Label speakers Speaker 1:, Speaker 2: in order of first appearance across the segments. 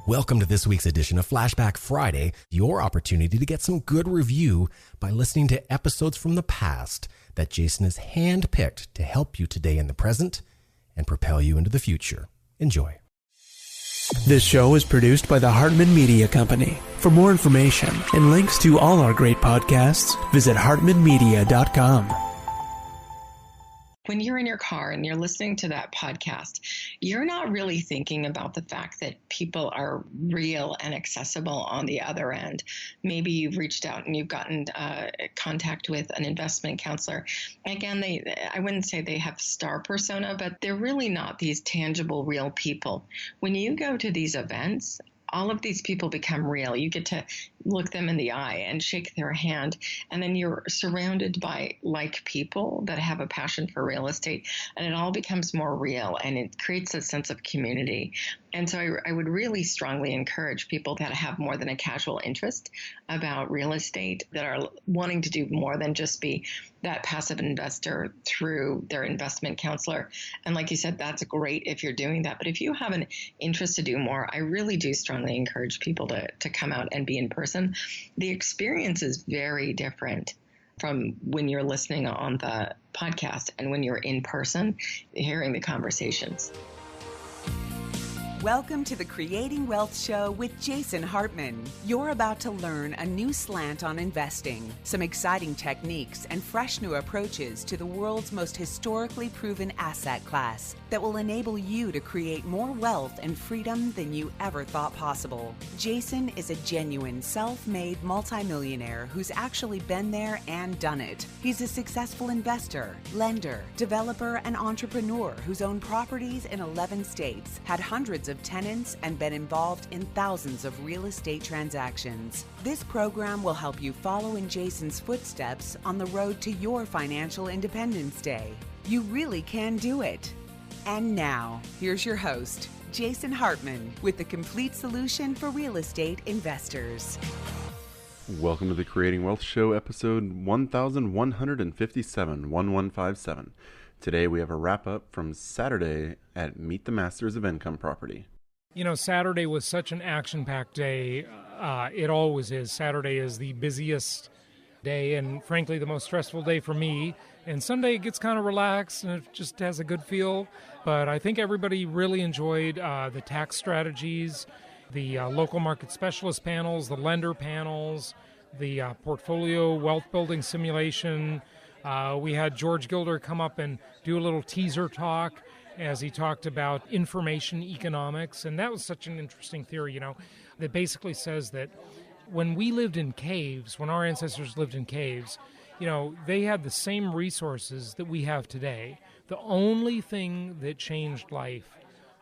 Speaker 1: Welcome to this week's edition of Flashback Friday, your opportunity to get some good review by listening to episodes from the past that Jason has handpicked to help you today in the present and propel you into the future. Enjoy.
Speaker 2: This show is produced by the Hartman Media Company. For more information and links to all our great podcasts, visit hartmanmedia.com.
Speaker 3: When you're in your car and you're listening to that podcast, you're not really thinking about the fact that people are real and accessible on the other end. Maybe you've reached out and you've gotten contact with an investment counselor. Again, I wouldn't say they have star persona, but they're really not these tangible, real people. When you go to these events, all of these people become real. You get to look them in the eye and shake their hand. And then you're surrounded by like people that have a passion for real estate. And it all becomes more real and it creates a sense of community. And so I would really strongly encourage people that have more than a casual interest about real estate, that are wanting to do more than just be that passive investor through their investment counselor. And like you said, that's great if you're doing that. But if you have an interest to do more, I really do strongly encourage people to come out and be in person. The experience is very different from when you're listening on the podcast and when you're in person, hearing the conversations.
Speaker 4: Welcome to the Creating Wealth Show with Jason Hartman. You're about to learn a new slant on investing, some exciting techniques, and fresh new approaches to the world's most historically proven asset class that will enable you to create more wealth and freedom than you ever thought possible. Jason is a genuine self-made multimillionaire who's actually been there and done it. He's a successful investor, lender, developer, and entrepreneur who's owned properties in 11 states, had hundreds of tenants, and been involved in thousands of real estate transactions. This program will help you follow in Jason's footsteps on the road to your financial independence day. You really can do it. And now, here's your host, Jason Hartman, with the complete solution for real estate investors.
Speaker 5: Welcome to the Creating Wealth Show, episode 1157. Today we have a wrap-up from Saturday at Meet the Masters of Income Property.
Speaker 6: You know, Saturday was such an action-packed day. It always is. Saturday is the busiest day and, frankly, the most stressful day for me. And Sunday it gets kind of relaxed and it just has a good feel. But I think everybody really enjoyed the tax strategies, the local market specialist panels, the lender panels, the portfolio wealth building simulation. We had George Gilder come up and do a little teaser talk as he talked about information economics. And that was such an interesting theory, you know, that basically says that when we lived in caves, when our ancestors lived in caves, you know, they had the same resources that we have today. The only thing that changed life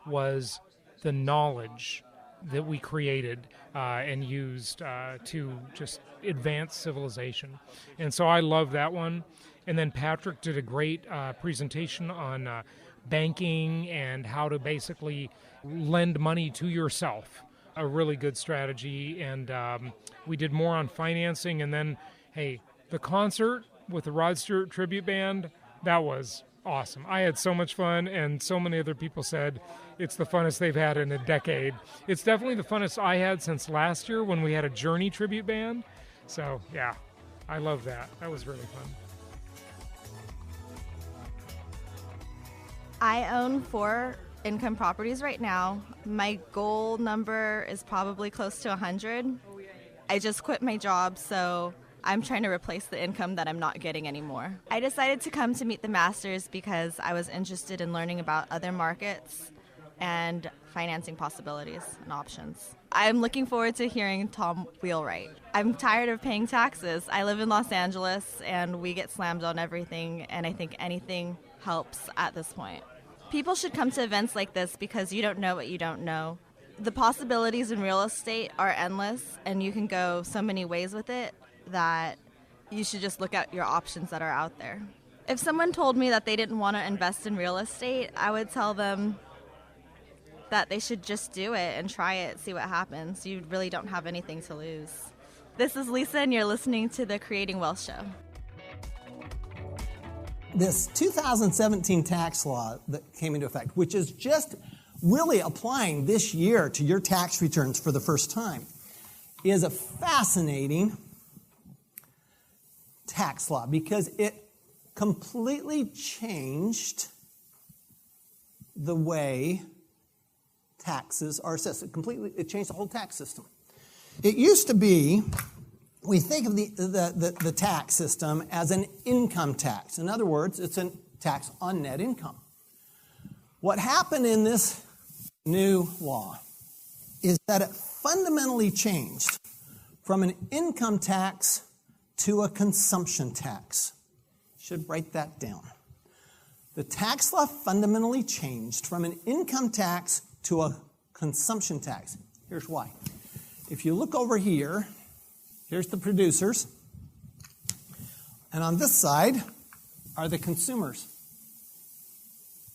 Speaker 6: was the knowledge that we created and used to just advance civilization. And so I love that one. And then Patrick did a great presentation on banking and how to basically lend money to yourself, a really good strategy. And we did more on financing. And then, hey, the concert with the Rod Stewart Tribute Band, that was awesome. I had so much fun, and so many other people said it's the funnest they've had in a decade. It's definitely the funnest I had since last year when we had a Journey tribute band. So, yeah, I love that. That was really fun.
Speaker 7: I own 4 income properties right now. My goal number is probably close to 100. I just quit my job, so I'm trying to replace the income that I'm not getting anymore. I decided to come to Meet the Masters because I was interested in learning about other markets and financing possibilities and options. I'm looking forward to hearing Tom Wheelwright. I'm tired of paying taxes. I live in Los Angeles and we get slammed on everything, and I think anything helps at this point. People should come to events like this because you don't know what you don't know. The possibilities in real estate are endless, and you can go so many ways with it that you should just look at your options that are out there. If someone told me that they didn't want to invest in real estate, I would tell them that they should just do it and try it, see what happens. You really don't have anything to lose. This is Lisa, and you're listening to the Creating Wealth Show.
Speaker 8: This 2017 tax law that came into effect, which is just really applying this year to your tax returns for the first time is a fascinating tax law because it completely changed the way taxes are assessed. It changed the whole tax system. It used to be, we think of the tax system as an income tax. In other words, it's a tax on net income. What happened in this new law is that it fundamentally changed from an income tax to a consumption tax. Should write that down. The tax law fundamentally changed from an income tax to a consumption tax. Here's why. If you look over here, here's the producers, and on this side are the consumers.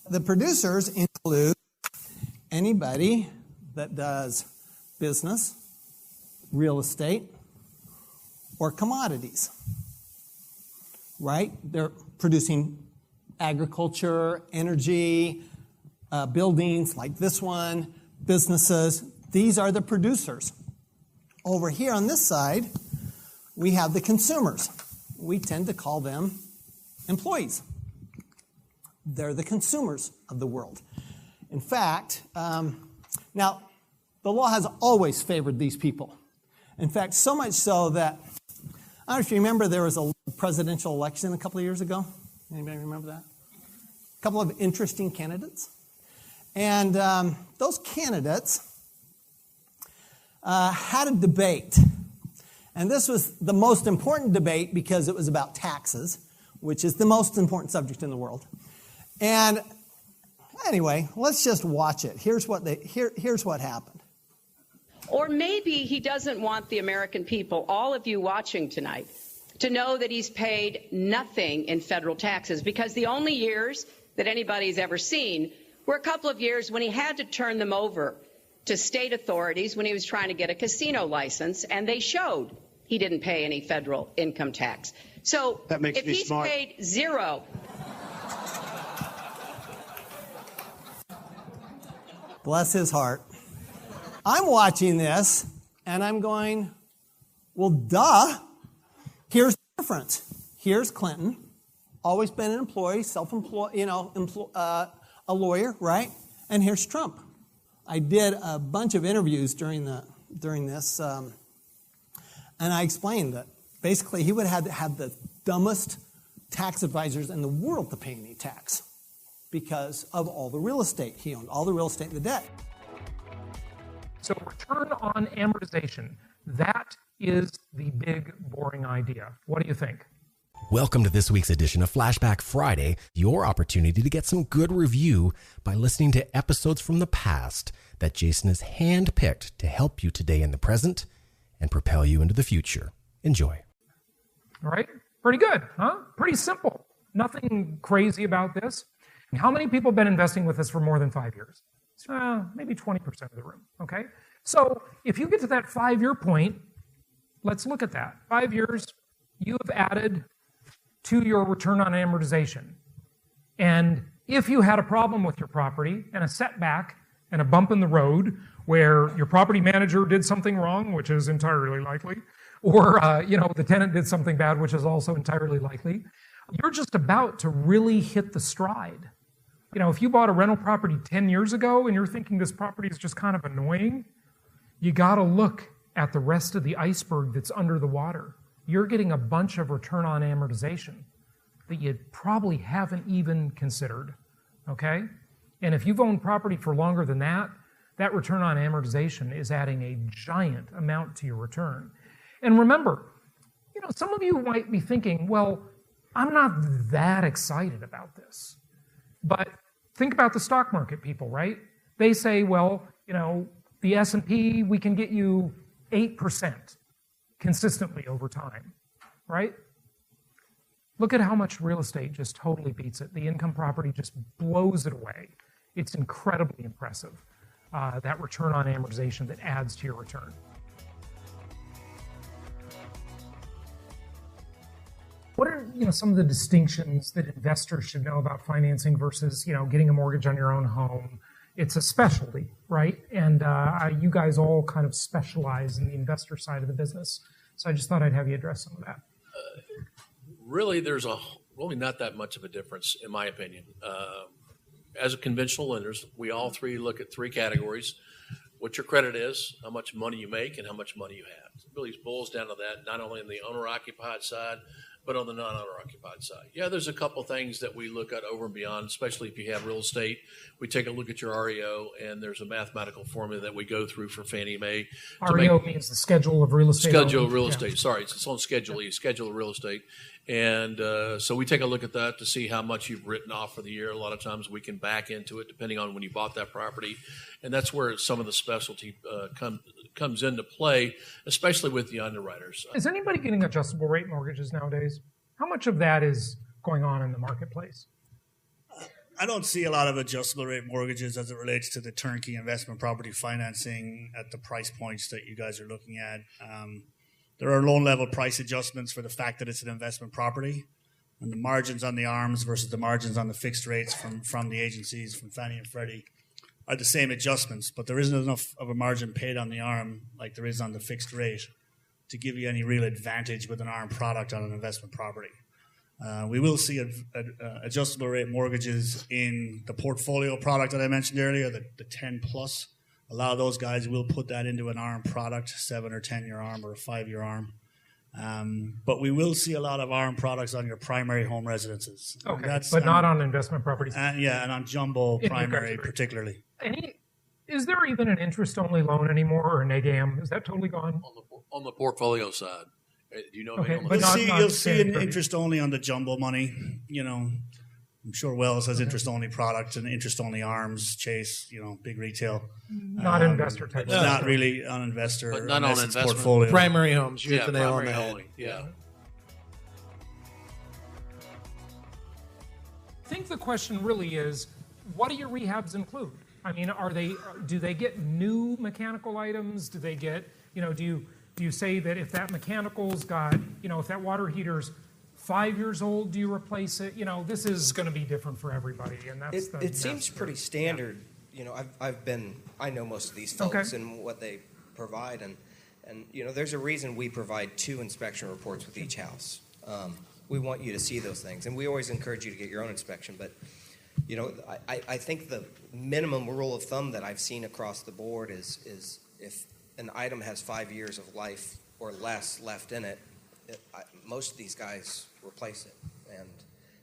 Speaker 8: The producers include anybody that does business, real estate, or commodities, right? They're producing agriculture, energy, buildings like this one, businesses. These are the producers. Over here on this side, we have the consumers. We tend to call them employees. They're the consumers of the world. In fact, now, the law has always favored these people. In fact, so much so that, I don't know if you remember, there was a presidential election a couple of years ago. Anybody remember that? A couple of interesting candidates. And those candidates had a debate. And this was the most important debate because it was about taxes, which is the most important subject in the world. And anyway, let's just watch it. Here's what happened.
Speaker 9: Or maybe he doesn't want the American people, all of you watching tonight, to know that he's paid nothing in federal taxes, because the only years that anybody's ever seen were a couple of years when he had to turn them over to state authorities when he was trying to get a casino license, and they showed he didn't pay any federal income tax. So if he's paid zero...
Speaker 8: Bless his heart. I'm watching this, and I'm going, well, duh. Here's the difference. Here's Clinton, always been an employee, self-employed, a lawyer, right? And here's Trump. I did a bunch of interviews during this, and I explained that basically he would have had the dumbest tax advisors in the world to pay any tax because of all the real estate he owned, all the real estate and the debt.
Speaker 6: So return on amortization, that is the big, boring idea. What do you think?
Speaker 1: Welcome to this week's edition of Flashback Friday, your opportunity to get some good review by listening to episodes from the past that Jason has handpicked to help you today in the present and propel you into the future. Enjoy.
Speaker 6: All right, pretty good, huh? Pretty simple. Nothing crazy about this. How many people have been investing with us for more than 5 years? Maybe 20% of the room, okay? So if you get to that 5-year point, let's look at that. 5 years, you have added to your return on amortization. And if you had a problem with your property and a setback and a bump in the road where your property manager did something wrong, which is entirely likely, or the tenant did something bad, which is also entirely likely, you're just about to really hit the stride. If you bought a rental property 10 years ago and you're thinking this property is just kind of annoying, you got to look at the rest of the iceberg that's under the water. You're getting a bunch of return on amortization that you probably haven't even considered, okay? And if you've owned property for longer than that, that return on amortization is adding a giant amount to your return. And remember, some of you might be thinking, well, I'm not that excited about this. But think about the stock market people, right? They say, well, the S&P, we can get you 8% consistently over time, right? Look at how much real estate just totally beats it. The income property just blows it away. It's incredibly impressive, that return on amortization that adds to your return. What are some of the distinctions that investors should know about financing versus getting a mortgage on your own home? it's a specialty, right? And you guys all kind of specialize in the investor side of the business. So I just thought I'd have you address some of that.
Speaker 10: Really, there's really not that much of a difference, in my opinion. As a conventional lenders, we all three look at three categories: what your credit is, how much money you make, and how much money you have. It really boils down to that, not only on the owner-occupied side, but on the non-owner-occupied side. Yeah, there's a couple things that we look at over and beyond, especially if you have real estate. We take a look at your REO, and there's a mathematical formula that we go through for Fannie Mae.
Speaker 6: REO means the schedule of real estate.
Speaker 10: Schedule of real estate. Sorry, it's on Schedule E, Schedule of Real Estate. And so we take a look at that to see how much you've written off for the year. A lot of times we can back into it depending on when you bought that property. And that's where some of the specialty comes into play, especially with the underwriters.
Speaker 6: Is anybody getting adjustable rate mortgages nowadays? How much of that is going on in the marketplace?
Speaker 11: I don't see a lot of adjustable rate mortgages as it relates to the turnkey investment property financing at the price points that you guys are looking at. There are loan level price adjustments for the fact that it's an investment property, and the margins on the ARMs versus the margins on the fixed rates from the agencies, from Fannie and Freddie, are the same adjustments, but there isn't enough of a margin paid on the ARM like there is on the fixed rate to give you any real advantage with an ARM product on an investment property. We will see adjustable rate mortgages in the portfolio product that I mentioned earlier, the 10 plus. A lot of those guys will put that into an ARM product, 7 or 10-year ARM or a 5-year ARM. But we will see a lot of ARM products on your primary home residences.
Speaker 6: Okay, but not on investment properties.
Speaker 11: Yeah, and on jumbo primary particularly.
Speaker 6: Is there even an interest-only loan anymore, or an AGAM? Is that totally gone?
Speaker 10: On the portfolio side. Do you know?
Speaker 6: Okay,
Speaker 11: but you'll see an interest-only on the jumbo money. You know, I'm sure Wells has interest-only products and interest-only ARMs, Chase, big retail.
Speaker 6: Not investor type.
Speaker 11: It's not really on investor.
Speaker 10: But not on investment.
Speaker 11: Portfolio.
Speaker 12: Primary homes. You hit the nail on the
Speaker 10: head.
Speaker 12: head.
Speaker 10: Yeah.
Speaker 6: I think the question really is, what do your rehabs include? I mean, do they get new mechanical items? Do they get, do you say that if that mechanical's got, if that water heater's 5 years old, do you replace it? This is going to be different for everybody, and that's
Speaker 13: it seems pretty standard. Yeah. I know most of these folks and what they provide, and there's a reason we provide 2 inspection reports with each house. We want you to see those things, and we always encourage you to get your own inspection. But I think the minimum rule of thumb that I've seen across the board is if an item has 5 years of life or less left in it, most of these guys replace it. And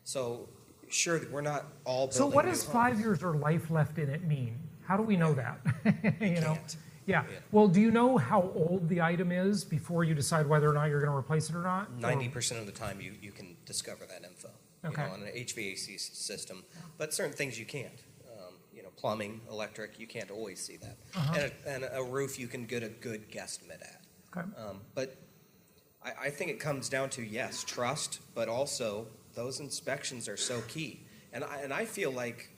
Speaker 13: so, sure, we're not all building.
Speaker 6: So what does 5 years or life left in it mean? How do we know that?
Speaker 13: Can't.
Speaker 6: Yeah. Well, do you know how old the item is before you decide whether or not you're going to replace it or not?
Speaker 13: 90% of the time you can discover that info.
Speaker 6: Okay.
Speaker 13: On an HVAC system, but certain things you can't. Plumbing, electric, you can't always see that. Uh-huh. And a roof you can get a good guesstimate at.
Speaker 6: Okay.
Speaker 13: But I think it comes down to, yes, trust, but also those inspections are so key. And I feel like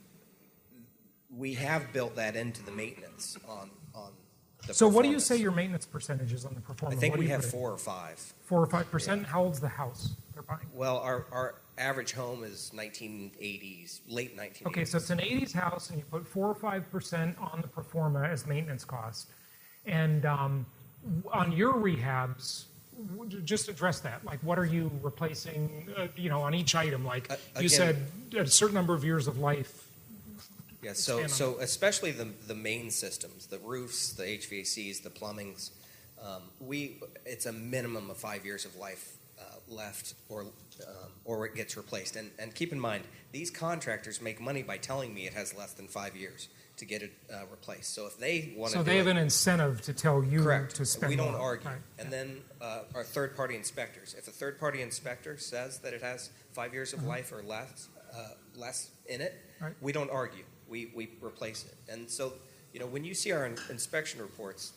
Speaker 13: we have built that into the maintenance on the
Speaker 6: So what do you say your maintenance percentage is on the performance?
Speaker 13: I think we have 4 or 5.
Speaker 6: 4 or 5%? Yeah. How old's the house they're buying?
Speaker 13: Well, our average home is 1980s, late 1980s.
Speaker 6: Okay, so it's an 80s house, and you put 4 or 5% on the pro forma as maintenance cost. And on your rehabs, just address that. Like, what are you replacing, on each item? Like, you said a certain number of years of life.
Speaker 13: Yeah, so especially the main systems, the roofs, the HVACs, the plumbings, it's a minimum of 5 years of life left, or it gets replaced. And keep in mind, these contractors make money by telling me it has less than 5 years to get it replaced. So if they want to,
Speaker 6: so they have an incentive to tell you to spend.
Speaker 13: We don't
Speaker 6: more.
Speaker 13: argue.
Speaker 6: Right.
Speaker 13: And then our third-party inspectors. If a third-party inspector says that it has 5 years of life or less in it,
Speaker 6: right,
Speaker 13: we don't argue. We replace it. And so, when you see our inspection reports,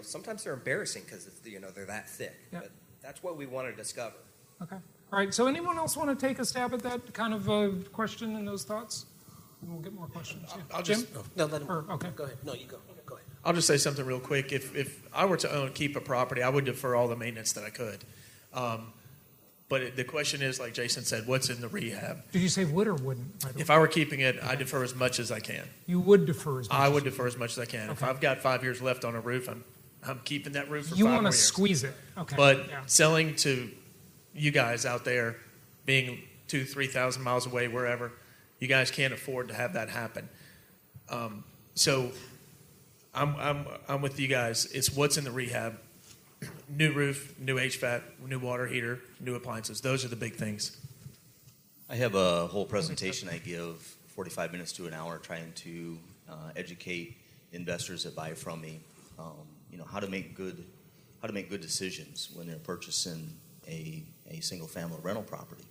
Speaker 13: sometimes they're embarrassing because they're that thick.
Speaker 6: Yep.
Speaker 13: But that's what we want to discover.
Speaker 6: Okay. All right. So anyone else want to take a stab at that kind of question and those thoughts? And we'll get more questions.
Speaker 12: I'll
Speaker 6: Jim?
Speaker 12: just no. Let him.
Speaker 6: Okay.
Speaker 12: Go ahead. No, you go. Go ahead.
Speaker 14: I'll just say something real quick. If I were to keep a property, I would defer all the maintenance that I could. But the question is, like Jason said, what's in the rehab?
Speaker 6: Did you say would or wouldn't?
Speaker 14: If I were keeping it, I defer as much as I can.
Speaker 6: You would defer as much.
Speaker 14: I would defer as much as I can.
Speaker 6: Okay.
Speaker 14: If I've got 5 years left on a roof, I'm keeping that roof for 5
Speaker 6: You
Speaker 14: more
Speaker 6: want to
Speaker 14: years.
Speaker 6: squeeze it. Okay.
Speaker 14: But
Speaker 6: yeah.
Speaker 14: selling to you guys out there, being 2,000-3,000 miles away, wherever, you guys can't afford to have that happen. So I'm with you guys. It's what's in the rehab. New roof, new HVAC, new water heater, new appliances. Those are the big things.
Speaker 15: I have a whole presentation I give 45 minutes to an hour trying to educate investors that buy from me, how to make good decisions when they're purchasing a single family rental property.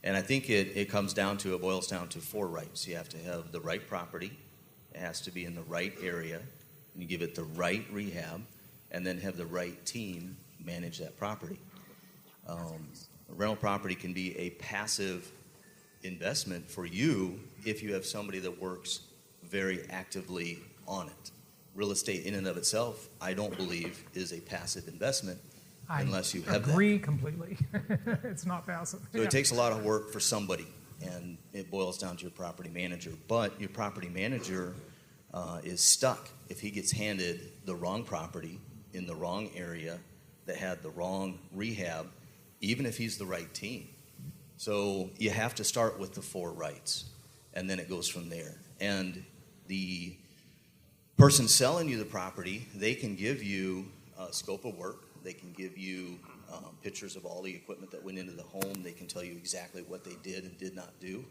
Speaker 15: And I think it boils down to 4 rights. You have to have the right property. It has to be in the right area. And you give it the right rehab, and then have the right team manage that property. A rental property can be a passive investment for you if you have somebody that works very actively on it. Real estate in and of itself, I don't believe, is a passive investment unless you have that.
Speaker 6: I agree completely. It's not passive.
Speaker 15: So it takes a lot of work for somebody, and it boils down to your property manager. But your property manager is stuck if he gets handed the wrong property in the wrong area that had the wrong rehab, even if he's the right team. So you have to start with the 4 rights, and then it goes from there. And the person selling you the property, they can give you a scope of work. They can give you pictures of all the equipment that went into the home. They can tell you exactly what they did and did not do.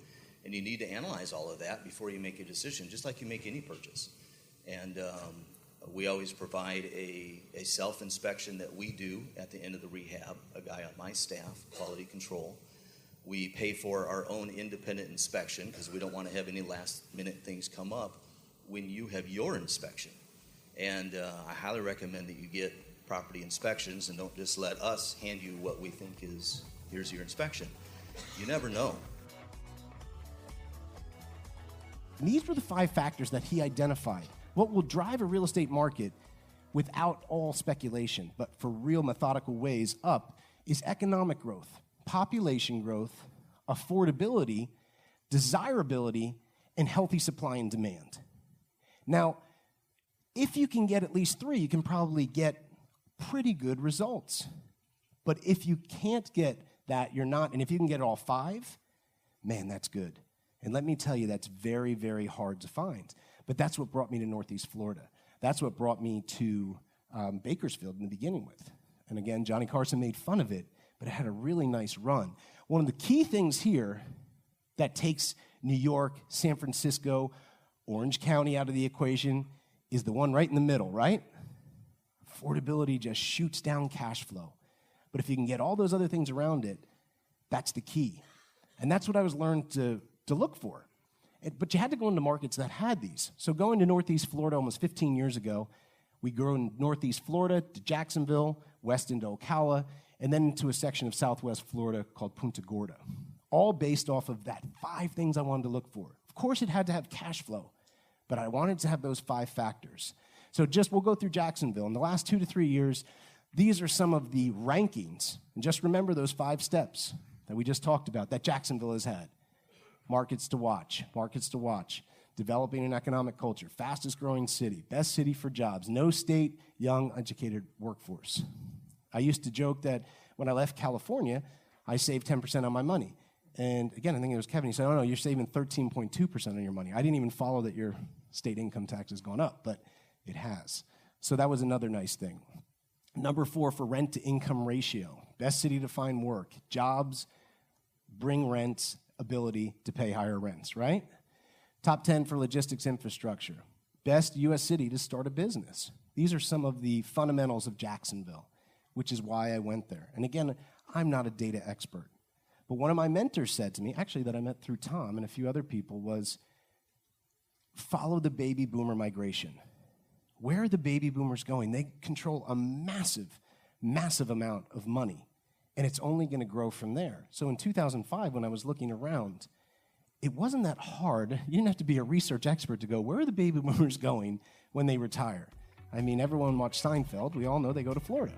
Speaker 15: And you need to analyze all of that before you make a decision, just like you make any purchase. And we always provide a self-inspection that we do at the end of the rehab, a guy on my staff, quality control. We pay for our own independent inspection because we don't want to have any last-minute things come up when you have your inspection. And I highly recommend that you get property inspections and don't just let us hand you what we think is, here's your inspection. You never know.
Speaker 16: And these were the 5 factors that he identified. What will drive a real estate market without all speculation, but for real methodical ways up, is economic growth, population growth, affordability, desirability, and healthy supply and demand. Now, if you can get at least 3, you can probably get pretty good results. But if you can't get that, you're not, and if you can get all 5, man, that's good. And let me tell you, that's very, very hard to find. But that's what brought me to Northeast Florida. That's what brought me to Bakersfield in the beginning with. And again, Johnny Carson made fun of it, but it had a really nice run. One of the key things here that takes New York, San Francisco, Orange County out of the equation is the one right in the middle, right? Affordability just shoots down cash flow. But if you can get all those other things around it, that's the key. And that's what I was learned to look for. But you had to go into markets that had these. So going to Northeast Florida almost 15 years ago, we grew in Northeast Florida to Jacksonville, west into Ocala, and then into a section of Southwest Florida called Punta Gorda, all based off of that 5 things I wanted to look for. Of course, it had to have cash flow, but I wanted to have those 5 factors. So we'll go through Jacksonville. In the last 2 to 3 years, these are some of the rankings. And just remember those 5 steps that we just talked about that Jacksonville has had. Markets to watch, developing an economic culture, fastest growing city, best city for jobs, no state, young, educated workforce. I used to joke that when I left California, I saved 10% on my money. And again, I think it was Kevin, he said, oh no, you're saving 13.2% on your money. I didn't even follow that your state income tax has gone up, but it has. So that was another nice thing. Number 4 for rent to income ratio, best city to find work, jobs, bring rents, ability to pay higher rents, right? Top 10 for logistics infrastructure. Best U.S. city to start a business. These are some of the fundamentals of Jacksonville, which is why I went there. And again, I'm not a data expert. But one of my mentors said to me, actually that I met through Tom and a few other people, was follow the baby boomer migration. Where are the baby boomers going? They control a massive, massive amount of money. And it's only going to grow from there. So in 2005, when I was looking around, it wasn't that hard. You didn't have to be a research expert to go, where are the baby boomers going when they retire? I mean, everyone watched Seinfeld. We all know they go to Florida.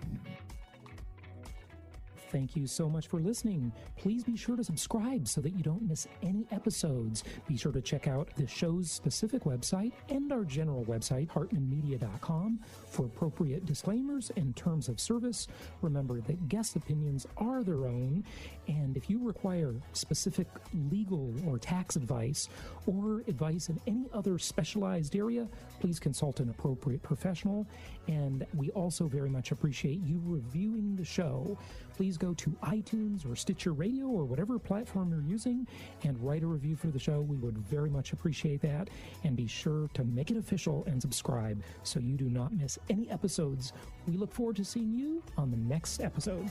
Speaker 17: Thank you so much for listening. Please be sure to subscribe so that you don't miss any episodes. Be sure to check out the show's specific website and our general website, hartmanmedia.com, for appropriate disclaimers and terms of service. Remember that guest opinions are their own, and if you require specific legal or tax advice or advice in any other specialized area, please consult an appropriate professional. And we also very much appreciate you reviewing the show. Please go to iTunes or Stitcher Radio or whatever platform you're using and write a review for the show. We would very much appreciate that. And be sure to make it official and subscribe so you do not miss any episodes. We look forward to seeing you on the next episode.